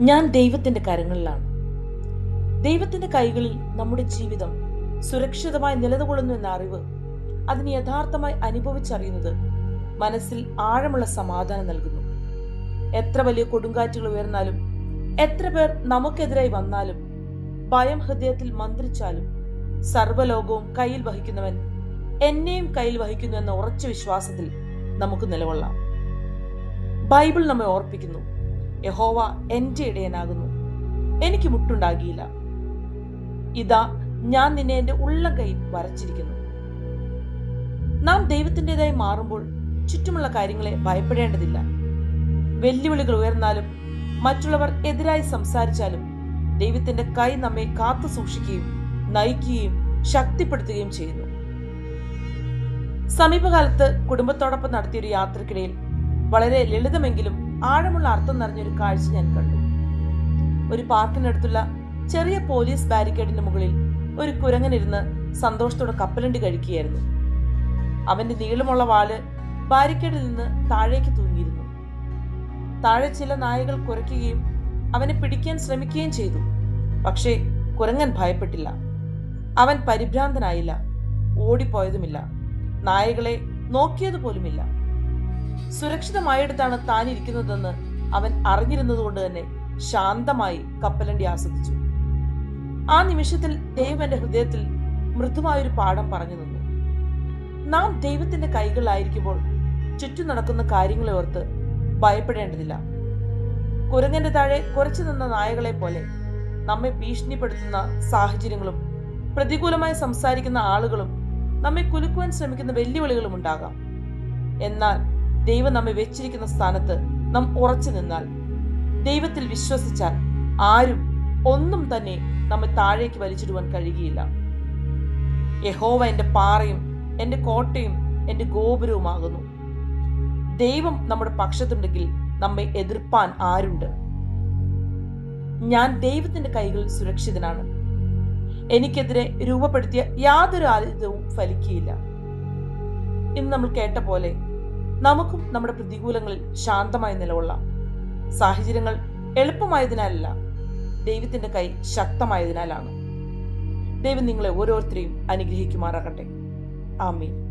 ഞാൻ ദൈവത്തിന്റെ കരങ്ങളിലാണ്. ദൈവത്തിന്റെ കൈകളിൽ നമ്മുടെ ജീവിതം സുരക്ഷിതമായി നിലകൊള്ളുന്നു എന്ന അറിവ്, അതിന് യഥാർത്ഥമായി അനുഭവിച്ചറിയുന്നത് മനസ്സിൽ ആഴമുള്ള സമാധാനം നൽകുന്നു. എത്ര വലിയ കൊടുങ്കാറ്റുകൾ ഉയർന്നാലും, എത്ര പേർ നമുക്കെതിരായി വന്നാലും, ഭയം ഹൃദയത്തിൽ മന്ത്രിച്ചാലും, സർവ്വലോകവും കയ്യിൽ വഹിക്കുന്നവൻ എന്നെയും കയ്യിൽ വഹിക്കുന്നു എന്ന ഉറച്ച വിശ്വാസത്തിൽ നമുക്ക് നിലകൊള്ളാം. ബൈബിൾ നമ്മെ ഓർപ്പിക്കുന്നു, യഹോവ എന്റെ ഇടയനാകുന്നു, എനിക്ക് മുട്ടുണ്ടാകിയില്ല. ഇതാ ഞാൻ നിന്നെ എന്റെ ഉള്ളം കൈയിൽ വരച്ചിരിക്കുന്നു. നാം ദൈവത്തിൻ്റെതായി മാറുമ്പോൾ ചുറ്റുമുള്ള കാര്യങ്ങളെ ഭയപ്പെടേണ്ടതില്ല. വെല്ലുവിളികൾ ഉയർന്നാലും, മറ്റുള്ളവർ എതിരായി സംസാരിച്ചാലും, ദൈവത്തിന്റെ കൈ നമ്മെ കാത്തു സൂക്ഷിക്കുകയും നയിക്കുകയും ശക്തിപ്പെടുത്തുകയും ചെയ്യുന്നു. സമീപകാലത്ത് കുടുംബത്തോടൊപ്പം നടത്തിയൊരു യാത്രക്കിടയിൽ വളരെ ലളിതമെങ്കിലും ആഴമുള്ള അർത്ഥം നിറഞ്ഞൊരു കാഴ്ച ഞാൻ കണ്ടു. ഒരു പാർക്കിനടുത്തുള്ള ചെറിയ പോലീസ് ബാരിക്കേഡിന്റെ മുകളിൽ ഒരു കുരങ്ങനിരുന്ന് സന്തോഷത്തോടെ കപ്പലണ്ടി കഴിക്കുകയായിരുന്നു. അവന്റെ നീളമുള്ള വാല് ബാരിക്കേഡിൽ നിന്ന് താഴേക്ക് തൂങ്ങിയിരുന്നു. താഴെ ചില നായകൾ കുരയ്ക്കുകയും അവനെ പിടിക്കാൻ ശ്രമിക്കുകയും ചെയ്തു. പക്ഷേ കുരങ്ങൻ ഭയപ്പെട്ടില്ല. അവൻ പരിഭ്രാന്തനായില്ല, ഓടിപ്പോയതുമില്ല, നായകളെ നോക്കിയതുപോലുമില്ല. സുരക്ഷിതമായിടത്താണ് താൻ ഇരിക്കുന്നതെന്ന് അവൻ അറിഞ്ഞിരുന്നതുകൊണ്ട് തന്നെ ശാന്തമായി കപ്പലണ്ടി ആസ്വദിച്ചു. ആ നിമിഷത്തിൽ ദൈവം എന്റെ ഹൃദയത്തിൽ മൃദുവായൊരു പാഠം പറഞ്ഞു തന്നു. നാം ദൈവത്തിന്റെ കൈകളിലായിരിക്കുമ്പോൾ ചുറ്റും നടക്കുന്ന കാര്യങ്ങളെ ഓർത്ത് ഭയപ്പെടേണ്ടതില്ല. കുരങ്ങന്റെ താഴെ കുറച്ചു നിന്ന നായകളെ പോലെ നമ്മെ ഭീഷണിപ്പെടുത്തുന്ന സാഹചര്യങ്ങളും പ്രതികൂലമായി സംസാരിക്കുന്ന ആളുകളും നമ്മെ കുലുക്കുവാൻ ശ്രമിക്കുന്ന വെല്ലുവിളികളും ഉണ്ടാകാം. എന്നാൽ ദൈവം നമ്മെ വെച്ചിരിക്കുന്ന സ്ഥാനത്ത് നാം ഉറച്ചു നിന്നാൽ, ദൈവത്തിൽ വിശ്വസിച്ചാൽ, ആരും ഒന്നും തന്നെ നമ്മെ താഴേക്ക് വലിച്ചിടുവാൻ കഴിയുകയില്ല. യഹോവ എന്റെ പാറയും എന്റെ കോട്ടയും എന്റെ ഗോപുരവുമാകുന്നു. ദൈവം നമ്മുടെ പക്ഷത്തുണ്ടെങ്കിൽ നമ്മെ എതിർപ്പാൻ ആരുണ്ട്? ഞാൻ ദൈവത്തിന്റെ കൈകളിൽ സുരക്ഷിതനാണ്. എനിക്കെതിരെ രൂപപ്പെടുത്തിയ യാതൊരു ആയുധവും ഫലിക്കുകയില്ല. ഇന്ന് നമ്മൾ കേട്ട പോലെ നമുക്കും നമ്മുടെ പ്രതികൂലങ്ങളിൽ ശാന്തമായി നിലകൊള്ളാം. സാഹചര്യങ്ങൾ എളുപ്പമായതിനാലല്ല, ദൈവത്തിന്റെ കൈ ശക്തമായതിനാലാണ്. ദൈവം നിങ്ങളെ ഓരോരുത്തരെയും അനുഗ്രഹിക്കുമാറാകട്ടെ. ആമേൻ.